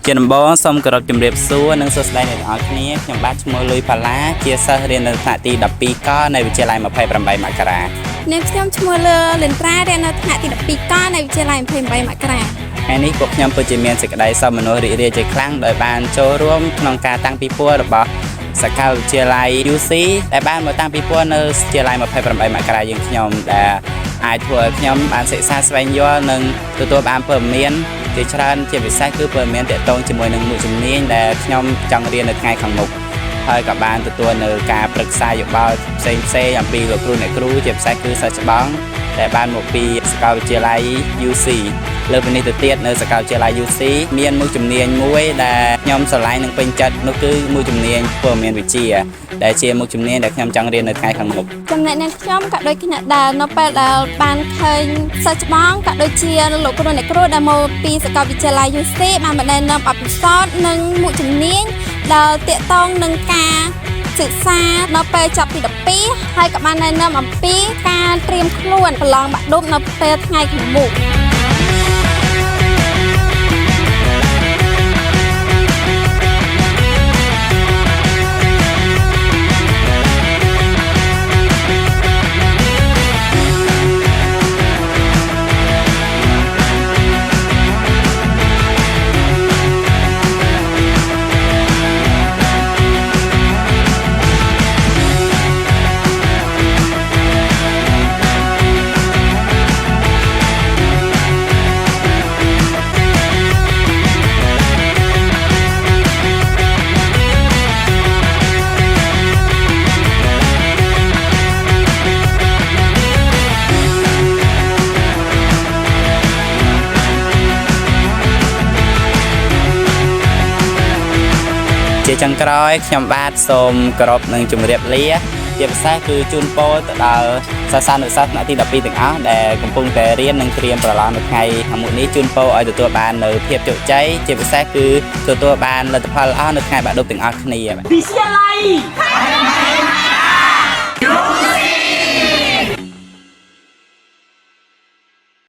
ជាដំបូងសូមគោរពជំរាបសួរនិងសួស្តីអ្នកទាំងអស់គ្នាខ្ញុំបាទឈ្មោះលុយផាឡាជាសិស្សរៀននៅថ្នាក់ទី12កនៅវិទ្យាល័យ28មករាអ្នកខ្ញុំឈ្មោះលឺលិនត្រារៀននៅថ្នាក់ទី12កនៅវិទ្យាល័យ28មករាថ្ងៃនេះពួកខ្ញុំពិតជាមានសេចក្តីសោមនស្សរីករាយជាខ្លាំងដោយបានចូលរួមក្នុងការតាំងពិព័រណ៍របស់សាកលវិទ្យាល័យ UC ដែលបានមកតាំងពិព័រណ៍នៅវិទ្យាល័យ28មករាយើងខ្ញុំដែលអាចធ្វើឲ្យខ្ញុំបានសិក្សាស្វែងយល់និងទទួលបានព័ត៌មានជាច្រើនជាពិសេសគឺព័ត៌មានទាក់ទងជាមួយនឹងមុខជំនាញដែលខ្ញុំចង់រៀននៅថ្ងៃខាងមុខហើយក៏បានទទួលនៅការប្រឹក្សាយោបល់ផ្សេងអំពីលោកគ្រូអ្នកគ្រូជាពិសេសគឺសិស្សច្បងដែលបានមកពីសាកលវិទ្យាល័យ UC លើពីនេះទៅទៀតនៅសាកលវិទ្យាល័យ UC មានមុខជំនាញមួយដែលខ្ញុំស្រឡាញ់និងពេញចិត្តនោះគឺមុខជំនាញព័ត៌មានវិទ្យាដែលជាមុខជំនាញដែលខ្ញុំចង់រៀននៅថ្ងៃខាងមុខចំណែកអ្នកខ្ញុំក៏ដូចគ្នាដែរនៅពេលដែលបានឃើញសិស្សច្បងក៏ដូចជាលោកគ្រូអ្នកគ្រូដែលមកពីសាកលវិទ្យាល័យ UC បានមកណែនាំអបិសោតនិងមុខជំនាញដែលទាក់ទងនឹងការសិក្សានៅពេលចប់ទី12ហើយក៏បានណែនាំអំពីការត្រៀមខ្លួនប្រឡងបាក់ឌុបនៅពេលថ្ងៃខាងមុខជាចុងក្រោយខ្ញុំបាទសូមគោរពនិងជម្រាបលាជាពិសេសគឺជូនពរទៅដល់សិស្សានុសិស្សថ្នាក់ទី12ទាំងអស់ដែលកំពុងតែរៀននិងត្រៀមប្រឡងនៅថ្ងៃខាងមុខនេះជូនពរឲ្យទទួលបាននូវភាពជោគជ័យជាពិសេសគឺទទួលបានលទ្ធផលល្អនៅថ្ងៃបាក់ឌុបទាំងអស់គ្នាវិទ្យាល័យ